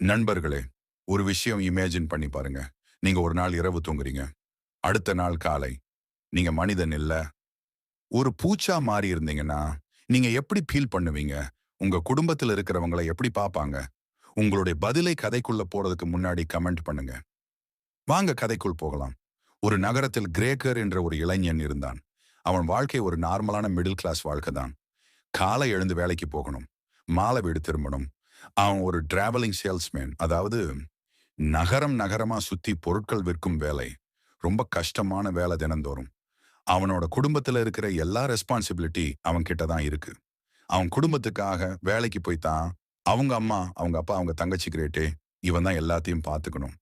நண்பர்களே, ஒரு விஷயம் இமேஜின் பண்ணி பாருங்க. நீங்க ஒரு நாள் இரவு தூங்குறீங்க. அடுத்த நாள் காலை, நீங்க மனிதன் இல்ல, ஒரு பூச்சா மாறி இருந்தீங்கன்னா, நீங்க எப்படி ஃபீல் பண்ணுவீங்க? உங்க குடும்பத்துல இருக்கிறவங்கள எப்படி பார்ப்பாங்க? உங்களுடைய பதிலை கதைக்குள்ள போறதுக்கு முன்னாடி கமெண்ட் பண்ணுங்க. வாங்க கதைக்குள் போகலாம். ஒரு நகரத்தில் கிரேக்கர் என்ற ஒரு இளைஞன் இருந்தான். அவன் வாழ்க்கை ஒரு நார்மலான மிடில் கிளாஸ் வாழ்க்கை தான். காலை எழுந்து வேலைக்கு போகணும். மாலை வீடு திரும்பணும். அவன் ஒரு டிராவலிங் சேல்ஸ்மேன். அதாவது நகரம் நகரமா சுத்தி பொருட்கள் விற்கும் வேலை. ரொம்ப கஷ்டமான வேலை தினந்தோறும். அவனோட குடும்பத்துல இருக்கிற எல்லா ரெஸ்பான்சிபிலிட்டி அவன் கிட்ட தான் இருக்கு. அவன் குடும்பத்துக்காக வேலைக்கு போய்த்தான் அவங்க அம்மா, அவங்க அப்பா, அவங்க தங்கச்சி கிரேட்டே இவன் தான் எல்லாத்தையும் பார்த்துக்கணும்.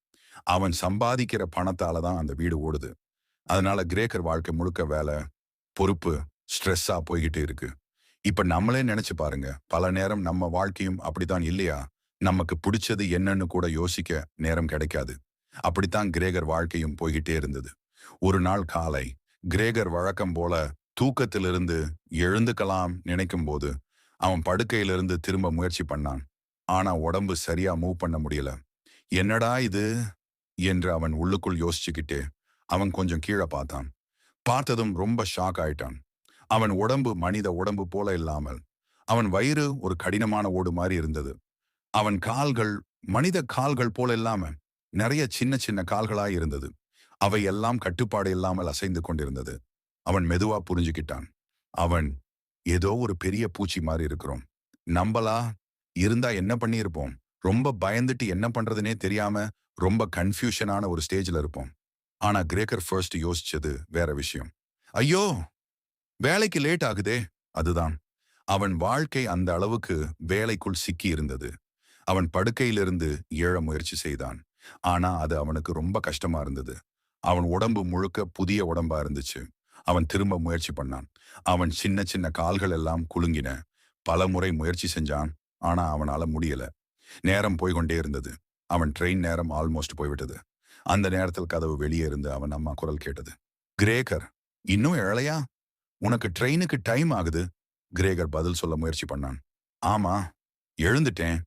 அவன் சம்பாதிக்கிற பணத்தால தான் அந்த வீடு ஓடுது. அதனால கிரேக்கர் வாழ்க்கை முழுக்க வேலை, பொறுப்பு, ஸ்ட்ரெஸ்ஸா போய்கிட்டே இருக்கு. இப்ப நம்மளே நினைச்சு பாருங்க. பல நேரம் நம்ம வாழ்க்கையும் அப்படித்தான் இல்லையா? நமக்கு பிடிச்சது என்னன்னு கூட யோசிக்க நேரம் கிடைக்காது. அப்படித்தான் கிரேகர் வாழ்க்கையும் போய்கிட்டே இருந்தது. ஒரு நாள் காலை, கிரேகர் வழக்கம் போல தூக்கத்திலிருந்து எழுந்துக்கலாம் நினைக்கும் போது, அவன் படுக்கையிலிருந்து திரும்ப முயற்சி பண்ணான். ஆனா உடம்பு சரியா மூவ் பண்ண முடியல. என்னடா இது என்று அவன் உள்ளுக்குள் யோசிச்சுக்கிட்டே, அவன் கொஞ்சம் கீழே பார்த்தான். பார்த்ததும் ரொம்ப ஷாக் ஆயிட்டான். அவன் உடம்பு மனித உடம்பு போல இல்லாமல், அவன் வயிறு ஒரு கடினமான ஓடு மாதிரி இருந்தது. அவன் கால்கள் மனித கால்கள் போல இல்லாம, நிறைய சின்ன சின்ன கால்களாய் இருந்தது. அவை எல்லாம் கட்டுப்பாடு இல்லாமல் அசைந்து கொண்டிருந்தது. அவன் மெதுவா புரிஞ்சுக்கிட்டான். அவன் ஏதோ ஒரு பெரிய பூச்சி மாதிரி இருக்கிறோம். நம்பலா இருந்தா என்ன பண்ணியிருப்போம்? ரொம்ப பயந்துட்டு என்ன பண்றதுனே தெரியாம, ரொம்ப கன்ஃபியூஷனான ஒரு ஸ்டேஜ்ல இருப்போம். ஆனா கிரேக்கர் ஃபர்ஸ்ட் யோசிச்சது வேற விஷயம். ஐயோ! வேலைக்கு லேட் ஆகுதே! அதுதான். அவன் வாழ்க்கை அந்த அளவுக்கு வேலைக்குள் சிக்கி இருந்தது. அவன் படுக்கையிலிருந்து எழ முயற்சி செய்தான். ஆனா அது அவனுக்கு ரொம்ப கஷ்டமா இருந்தது. அவன் உடம்பு முழுக்க புதிய உடம்பா இருந்துச்சு. அவன் திரும்ப முயற்சி பண்ணான். அவன் சின்ன சின்ன கால்கள் எல்லாம் குலுங்கின. பலமுறை முயற்சி செஞ்சான். ஆனா அவனால முடியல. நேரம் போய்க்கொண்டே இருந்தது. அவன் ட்ரெயின் நேரம் ஆல்மோஸ்ட் போய்விட்டது. அந்த நேரத்தில் கதவு வெளியே இருந்து அவன் அம்மா குரல் கேட்டது. கிரேக்கர், இன்னும் எழலையா? உனக்கு ட்ரெயினுக்கு டைம் ஆகுது. கிரேகர் பதில் சொல்ல முயற்சி பண்ணான். ஆமா, எழுந்துட்டேன்.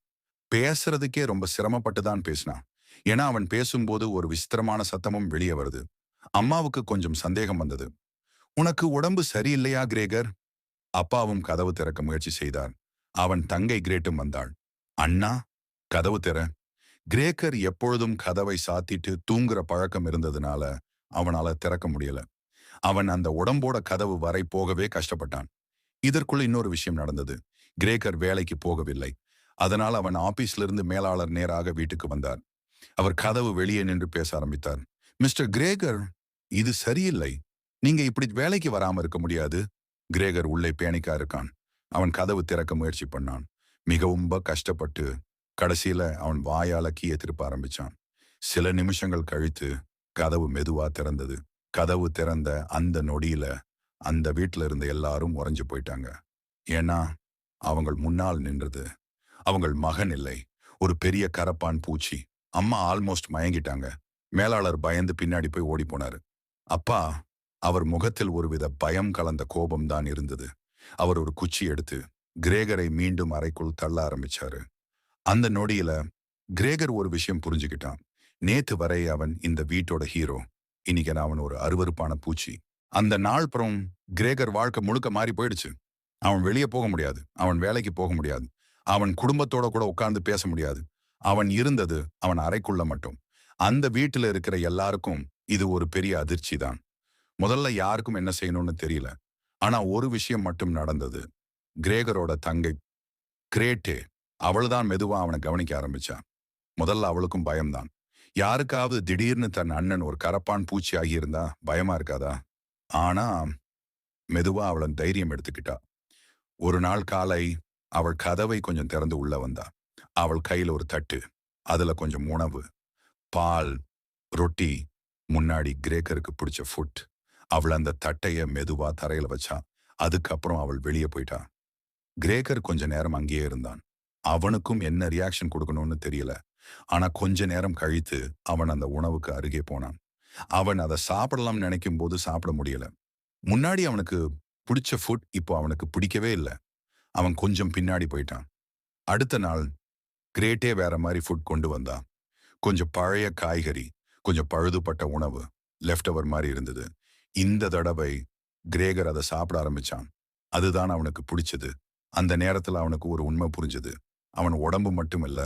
பேசுறதுக்கே ரொம்ப சிரமப்பட்டு தான் பேசினான். ஏன்னா அவன் பேசும்போது ஒரு விசித்திரமான சத்தமும் வெளியே வருது. அம்மாவுக்கு கொஞ்சம் சந்தேகம் வந்தது. உனக்கு உடம்பு சரியில்லையா கிரேகர்? அப்பாவும் கதவு திறக்க முயற்சி செய்தார். அவன் தங்கை கிரேட்டும் வந்தாள். அண்ணா, கதவு திற. கிரேக்கர் எப்பொழுதும் கதவை சாத்திட்டு தூங்குற பழக்கம் இருந்ததுனால அவனால திறக்க முடியல. அவன் அந்த உடம்போட கதவு வரை போகவே கஷ்டப்பட்டான். இதற்குள்ள இன்னொரு விஷயம் நடந்தது. கிரேக்கர் வேலைக்கு போகவில்லை. அதனால் அவன் ஆபீஸ்ல இருந்து மேலாளர் நேராக வீட்டுக்கு வந்தார். அவர் கதவு வெளியே நின்று பேச ஆரம்பித்தார். மிஸ்டர் கிரேகர், இது சரியில்லை. நீங்க இப்படி வேலைக்கு வராம இருக்க முடியாது. கிரேகர் உள்ளே பேனிக்கா இருக்கான். அவன் கதவு திறக்க முயற்சி பண்ணான். மிகவும் கஷ்டப்பட்டு கடைசியில அவன் வாயால கீயை திருப்ப ஆரம்பிச்சான். சில நிமிஷங்கள் கழித்து கதவு மெதுவா திறந்தது. கதவு திறந்த அந்த நொடியில அந்த வீட்டுல இருந்த எல்லாரும் உறைஞ்சு போயிட்டாங்க. ஏன்னா அவங்கள் முன்னால் நின்றது அவங்கள் மகன் இல்லை, ஒரு பெரிய கரப்பான் பூச்சி. அம்மா ஆல்மோஸ்ட் மயங்கிட்டாங்க. மேலாளர் பயந்து பின்னாடி போய் ஓடி போனாரு. அப்பா, அவர் முகத்தில் ஒருவித பயம் கலந்த கோபம் தான் இருந்தது. அவர் ஒரு குச்சி எடுத்து கிரேகரை மீண்டும் அறைக்குள் தள்ள ஆரம்பிச்சாரு. அந்த நொடியில கிரேகர் ஒரு விஷயம் புரிஞ்சுக்கிட்டான். நேத்து வரை அவன் இந்த வீட்டோட ஹீரோ. இன்னைக்கு அவன் ஒரு அருவருப்பான பூச்சி. அந்த நாள் அப்புறம் கிரேகர் வாழ்க்கை முழுக்க மாறி போயிடுச்சு. அவன் வெளியே போக முடியாது. அவன் வேலைக்கு போக முடியாது. அவன் குடும்பத்தோட கூட உட்கார்ந்து பேச முடியாது. அவன் இருந்தது அவன் அறைக்குள்ள மட்டும். அந்த வீட்டுல இருக்கிற எல்லாருக்கும் இது ஒரு பெரிய அதிர்ச்சி தான். முதல்ல யாருக்கும் என்ன செய்யணும்னு தெரியல. ஆனா ஒரு விஷயம் மட்டும் நடந்தது. கிரேகரோட தங்கை கிரேட்டே, அவள்தான் மெதுவா அவனை கவனிக்க ஆரம்பிச்சா. முதல்ல அவளுக்கும் பயம்தான். யாருக்காவது திடீர்னு தன் அண்ணன் ஒரு கரப்பான் பூச்சி ஆகியிருந்தா பயமா இருக்காதா? ஆனா மெதுவா அவளன் தைரியம் எடுத்துக்கிட்டா. ஒரு நாள் காலை அவள் கதவை கொஞ்சம் திறந்து உள்ள வந்தா. அவள் கையில ஒரு தட்டு. அதுல கொஞ்சம் உணவு, பால், ரொட்டி, முன்னாடி கிரேக்கருக்கு பிடிச்ச ஃபுட். அவள் அந்த தட்டைய மெதுவா தரையில வச்சா. அதுக்கப்புறம் அவள் வெளியே போயிட்டா. கிரேக்கர் கொஞ்ச நேரம் அங்கேயே இருந்தான். அவனுக்கும் என்ன ரியாக்ஷன் கொடுக்கணும்னு தெரியல. ஆனா கொஞ்ச நேரம் கழித்து அவன் அந்த உணவுக்கு அருகே போனான். அவன் அதை சாப்பிடலாம் நினைக்கும் போது சாப்பிட முடியல. முன்னாடி அவனுக்கு பிடிச்ச ஃபுட் இப்போ அவனுக்கு பிடிக்கவே இல்லை. அவன் கொஞ்சம் பின்னாடி போயிட்டான். அடுத்த நாள் கிரேட்டே வேற மாதிரி ஃபுட் கொண்டு வந்தான். கொஞ்சம் பழைய காய்கறி, கொஞ்சம் பழுதுபட்ட உணவு, லெஃப்ட் ஓவர் மாதிரி இருந்தது. இந்த தடவை கிரேகர் அதை சாப்பிட ஆரம்பிச்சான். அதுதான் அவனுக்கு பிடிச்சது. அந்த நேரத்துல அவனுக்கு ஒரு உண்மை புரிஞ்சது. அவன் உடம்பு மட்டும் இல்ல,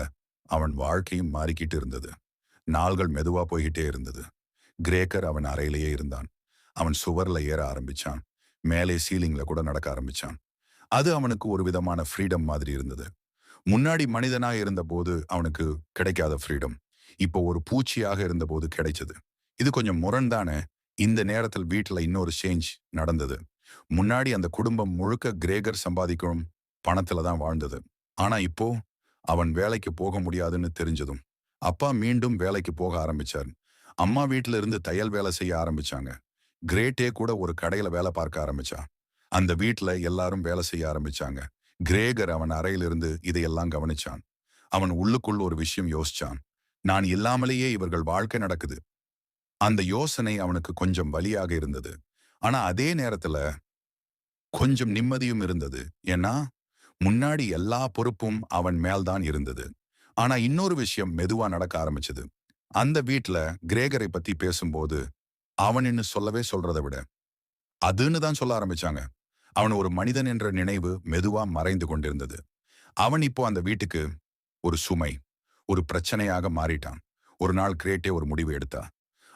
அவன் வாழ்க்கையும் மாறிக்கிட்டு இருந்தது. நாள்கள் மெதுவா போய்கிட்டே இருந்தது. கிரேக்கர் அவன் அறையிலேயே இருந்தான். அவன் சுவர்ல ஏற ஆரம்பிச்சான். மேலே சீலிங்ல கூட நடக்க ஆரம்பிச்சான். அது அவனுக்கு ஒரு விதமான ஃப்ரீடம் மாதிரி இருந்தது. முன்னாடி மனிதனா இருந்தபோது அவனுக்கு கிடைக்காத ஃப்ரீடம் இப்போ ஒரு பூச்சியாக இருந்தபோது கிடைச்சது. இது கொஞ்சம் முரண்தானே. இந்த நேரத்தில் வீட்டுல இன்னொரு சேஞ்ச் நடந்தது. முன்னாடி அந்த குடும்பம் முழுக்க கிரேகர் சம்பாதிக்கும் பணத்துல தான் வாழ்ந்தது. ஆனா இப்போ அவன் வேலைக்கு போக முடியாதுன்னு தெரிஞ்சதும் அப்பா மீண்டும் வேலைக்கு போக ஆரம்பிச்சார். அம்மா வீட்டுல இருந்து தையல் வேலை செய்ய ஆரம்பிச்சாங்க. கிரேட்டே கூட ஒரு கடையில வேலை பார்க்க ஆரம்பிச்சா. அந்த வீட்டுல எல்லாரும் வேலை செய்ய ஆரம்பிச்சாங்க. கிரேகர் அவன் அறையிலிருந்து இதையெல்லாம் கவனிச்சான். அவன் உள்ளுக்குள் ஒரு விஷயம் யோசிச்சான். நான் இல்லாமலேயே இவர்கள் வாழ்க்கை நடக்குது. அந்த யோசனை அவனுக்கு கொஞ்சம் வலியாக இருந்தது. ஆனா அதே நேரத்துல கொஞ்சம் நிம்மதியும் இருந்தது. ஏன்னா முன்னாடி எல்லா பொறுப்பும் அவன் மேல்தான் இருந்தது. ஆனா இன்னொரு விஷயம் மெதுவா நடக்க ஆரம்பிச்சது. அந்த வீட்ல கிரேகரை பத்தி பேசும்போது அவன்னு சொல்லவே சொல்றதை விட அதுன்னு தான் சொல்ல ஆரம்பிச்சாங்க. அவன் ஒரு மனிதன் என்ற நினைவு மெதுவா மறைந்து கொண்டிருந்தது. அவன் இப்போ அந்த வீட்டுக்கு ஒரு சுமை, ஒரு பிரச்சனையாக மாறிட்டான். ஒரு நாள் கிரேட்டே ஒரு முடிவு எடுத்தா.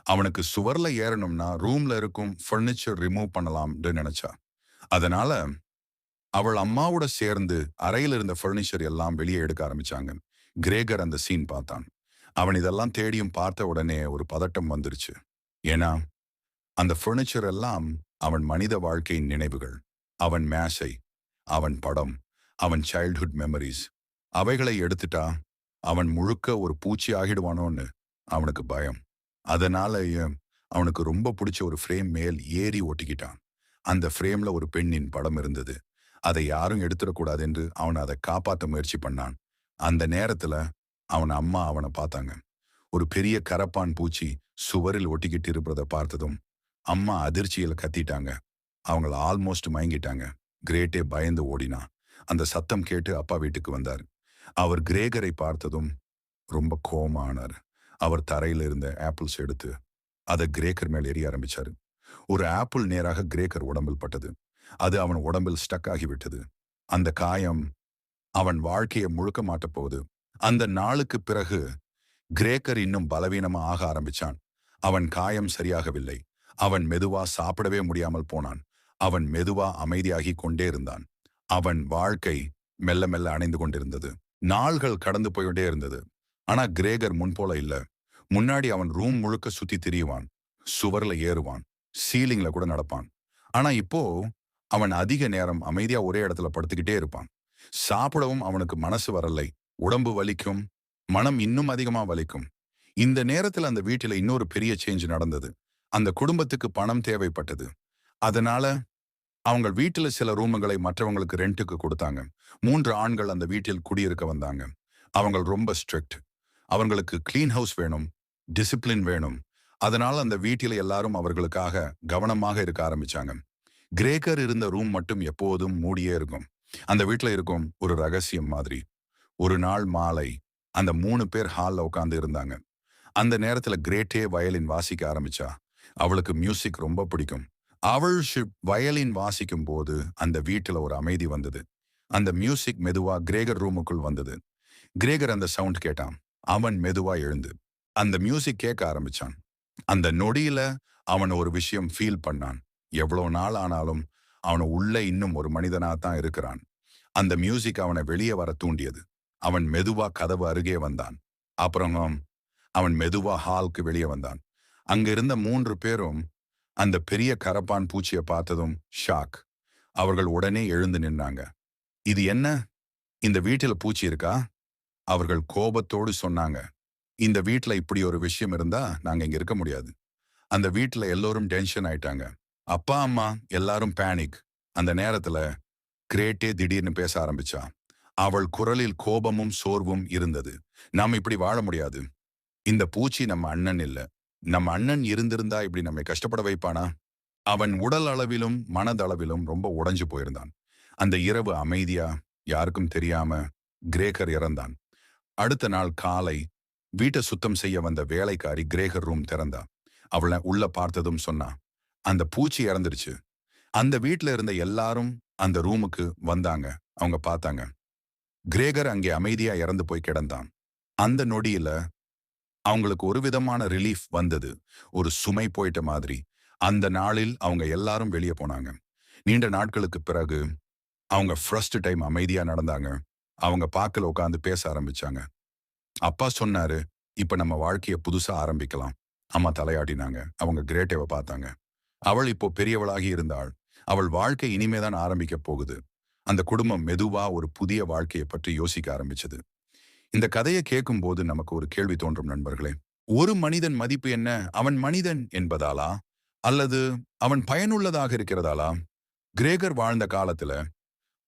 அவனுக்கு சுவர்ல ஏறணும்னா ரூம்ல இருக்கும் ஃபர்னிச்சர் ரிமூவ் பண்ணலாம்னு நினைச்சா. அதனால அவள் அம்மாவோட சேர்ந்து அறையில் இருந்த ஃபர்னிச்சர் எல்லாம் வெளியே எடுக்க ஆரம்பிச்சாங்க. கிரேகர் அந்த சீன் பார்த்தான். அவன் இதெல்லாம் தேடியும் பார்த்த உடனே ஒரு பதட்டம் வந்துருச்சு. ஏன்னா அந்த ஃபர்னிச்சர் எல்லாம் அவன் மனித வாழ்க்கையின் நினைவுகள். அவன் மேசை, அவன் படம், அவன் சைல்ட்ஹுட் மெமரிஸ். அவைகளை எடுத்துட்டா அவன் முழுக்க ஒரு பூச்சி ஆகிடுவானோன்னு அவனுக்கு பயம். அதனால அவனுக்கு ரொம்ப பிடிச்ச ஒரு ஃப்ரேம் மேல் ஏறி ஒட்டிக்கிட்டான். அந்த ஃப்ரேம்ல ஒரு பெண்ணின் படம் இருந்தது. அதை யாரும் எடுத்துடக்கூடாது என்று அவன் அதை காப்பாற்ற முயற்சி பண்ணான். அந்த நேரத்துல அவன் அம்மா அவனை பார்த்தாங்க. ஒரு பெரிய கரப்பான் பூச்சி சுவரில் ஒட்டிக்கிட்டு இருப்பதை பார்த்ததும் அம்மா அதிர்ச்சியில் கத்திட்டாங்க. அவங்கள ஆல்மோஸ்ட் மயங்கிட்டாங்க. கிரேட்டே பயந்து ஓடினா. அந்த சத்தம் கேட்டு அப்பா வீட்டுக்கு வந்தார். அவர் கிரேகரை பார்த்ததும் ரொம்ப கோவமா ஆனார். அவர் தரையில இருந்த ஆப்பிள்ஸ் எடுத்து அதை கிரேக்கர் மேல் எரிய ஆரம்பிச்சாரு. ஒரு ஆப்பிள் நேராக கிரேக்கர் உடம்பில் பட்டது. அது அவன் உடம்பில் ஸ்டக் ஆகிவிட்டது. அந்த காயம் அவன் வாழ்க்கையை முழுக்க மாட்டப் போகுது. அந்த நாளுக்கு பிறகு கிரேக்கர் இன்னும் பலவீனமா ஆக ஆரம்பிச்சான். அவன் காயம் சரியாகவில்லை. அவன் மெதுவா சாப்பிடவே முடியாமல் போனான். அவன் மெதுவா அமைதியாகி கொண்டே இருந்தான். அவன் வாழ்க்கை மெல்ல மெல்ல அணைந்து கொண்டிருந்தது. நாள்கள் கடந்து போயிட்டே இருந்தது. ஆனா கிரேகர் முன்போல இல்ல. முன்னாடி அவன் ரூம் முழுக்க சுத்தி திரியுவான். சுவர்ல ஏறுவான். சீலிங்ல கூட நடப்பான். ஆனா இப்போ அவன் அதிக நேரம் அமைதியா ஒரே இடத்துல படுத்துக்கிட்டே இருப்பான். சாப்பிடவும் அவனுக்கு மனசு வரலை. உடம்பு வலிக்கும். மனம் இன்னும் அதிகமா வலிக்கும். இந்த நேரத்துல அந்த வீட்டில இன்னொரு பெரிய சேஞ்ச் நடந்தது. அந்த குடும்பத்துக்கு பணம் தேவைப்பட்டது. அதனால அவங்க வீட்டுல சில ரூமுகளை மற்றவங்களுக்கு ரெண்ட்டுக்கு கொடுத்தாங்க. 3 ஆண்கள் அந்த வீட்டில் குடியிருக்க வந்தாங்க. அவங்க ரொம்ப ஸ்ட்ரிக்ட். அவங்களுக்கு கிளீன் ஹவுஸ் வேணும், டிசிப்ளின் வேணும். அதனால அந்த வீட்டில எல்லாரும் அவர்களுக்காக கவனமாக இருக்க ஆரம்பிச்சாங்க. கிரேக்கர் இருந்த ரூம் மட்டும் எப்போதும் மூடியே இருக்கும். அந்த வீட்டுல இருக்கும் ஒரு ரகசியம் மாதிரி. ஒரு நாள் மாலை அந்த 3 பேர் ஹால்ல உட்கார்ந்து இருந்தாங்க. அந்த நேரத்துல கிரேட்டே வயலின் வாசிக்க ஆரம்பிச்சா. அவளுக்கு மியூசிக் ரொம்ப பிடிக்கும். அவள் வயலின் வாசிக்கும் போது அந்த வீட்டுல ஒரு அமைதி வந்தது. அந்த மியூசிக் மெதுவா கிரேகர் ரூமுக்குள் வந்தது. கிரேகர் அந்த சவுண்ட் கேட்டான். அவன் மெதுவா எழுந்து அந்த மியூசிக் கேட்க ஆரம்பிச்சான். அந்த நொடியில அவன் ஒரு விஷயம் ஃபீல் பண்ணான். எவ்வளவு நாள் ஆனாலும் அவனை உள்ள இன்னும் ஒரு மனிதனா தான் இருக்கிறான். அந்த மியூசிக் அவனை வெளியே வர தூண்டியது. அவன் மெதுவா கதவு அருகே வந்தான். அப்புறம் அவன் மெதுவா ஹாலுக்கு வெளியே வந்தான். அங்க இருந்த 3 பேரும் அந்த பெரிய கரப்பான் பூச்சியை பார்த்ததும் ஷாக். அவர்கள் உடனே எழுந்து நின்னாங்க. இது என்ன? இந்த வீட்டுல பூச்சி இருக்கா? அவர்கள் கோபத்தோடு சொன்னாங்க. இந்த வீட்டுல இப்படி ஒரு விஷயம் இருந்தா நாங்க இங்க இருக்க முடியாது. அந்த வீட்டுல எல்லோரும் டென்ஷன் ஆயிட்டாங்க. அப்பா அம்மா எல்லாரும் பேனிக். அந்த நேரத்துல கிரேட்டே திடீர்னு பேச ஆரம்பிச்சா. அவள் குரலில் கோபமும் சோர்வும் இருந்தது. நாம இப்படி வாழ முடியாது. இந்த பூச்சி நம்ம அண்ணன் இல்ல. நம்ம அண்ணன் இருந்திருந்தா இப்படி நம்மை கஷ்டப்பட வைப்பானா? அவன் உடல் அளவிலும் மனதளவிலும் ரொம்ப உடைஞ்சு போயிருந்தான். அந்த இரவு அமைதியா யாருக்கும் தெரியாம கிரேக்கர் இறந்தான். அடுத்த நாள் காலை வீட்டை சுத்தம் செய்ய வந்த வேலைக்காரி கிரேகர் ரூம் திறந்தா. அவளை உள்ள பார்த்ததும் சொன்னா, அந்த பூச்சி இறந்துருச்சு. அந்த வீட்ல இருந்த எல்லாரும் அந்த ரூமுக்கு வந்தாங்க. அவங்க பார்த்தாங்க. கிரேகர் அங்கே அமைதியா இறந்து போய் கிடந்தான். அந்த நொடியில அவங்களுக்கு ஒரு விதமான ரிலீஃப் வந்தது. ஒரு சுமை போயிட்ட மாதிரி. அந்த நாளில் அவங்க எல்லாரும் வெளியே போனாங்க. நீண்ட நாட்களுக்கு பிறகு அவங்க ஃபர்ஸ்ட் டைம் அமைதியா நடந்தாங்க. அவங்க பாக்கல உட்காந்து பேச ஆரம்பிச்சாங்க. அப்பா சொன்னாரு, இப்ப நம்ம வாழ்க்கைய புதுசா ஆரம்பிக்கலாம். அம்மா தலையாட்டினாங்க. அவங்க கிரேட்டேவ பார்த்தாங்க. அவள் இப்போ பெரியவளாகி இருந்தாள். அவள் வாழ்க்கை இனிமேதான் ஆரம்பிக்க போகுது. அந்த குடும்பம் மெதுவா ஒரு புதிய வாழ்க்கையை பற்றி யோசிக்க ஆரம்பிச்சது. இந்த கதையை கேட்கும்போது நமக்கு ஒரு கேள்வி தோன்றும் நண்பர்களே. ஒரு மனிதன் மதிப்பு என்ன? அவன் மனிதன் என்பதாலா? அல்லது அவன் பயனுள்ளதாக இருக்கிறதாலா? கிரேகர் வாழ்ந்த காலத்துல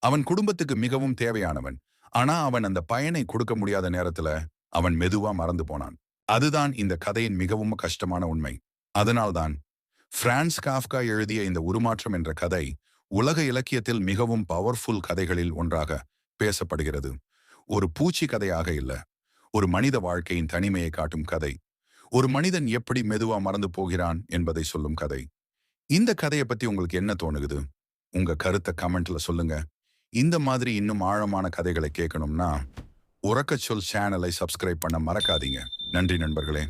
அவன் குடும்பத்துக்கு மிகவும் தேவையானவன். ஆனா அவன் அந்த பயனை கொடுக்க முடியாத நேரத்துல அவன் மெதுவா மறந்து போனான். அதுதான் இந்த கதையின் மிகவும் கஷ்டமான உண்மை. அதனால்தான் பிரான்ஸ் காஃப்கா எழுதிய இந்த உருமாற்றம் என்ற கதை உலக இலக்கியத்தில் மிகவும் பவர்ஃபுல் கதைகளில் ஒன்றாக பேசப்படுகிறது. ஒரு பூச்சி கதையாக இல்ல, ஒரு மனித வாழ்க்கையின் தனிமையை காட்டும் கதை. ஒரு மனிதன் எப்படி மெதுவா மறந்து போகிறான் என்பதை சொல்லும் கதை. இந்த கதையை பத்தி உங்களுக்கு என்ன தோணுகுது? உங்க கருத்தை கமெண்ட்ல சொல்லுங்க. இந்த மாதிரி இன்னும் ஆழமான கதைகளை கேட்கணும்னா உறக்கச் சொல் சேனலை சப்ஸ்கிரைப் பண்ண மறக்காதீங்க. நன்றி நண்பர்களே.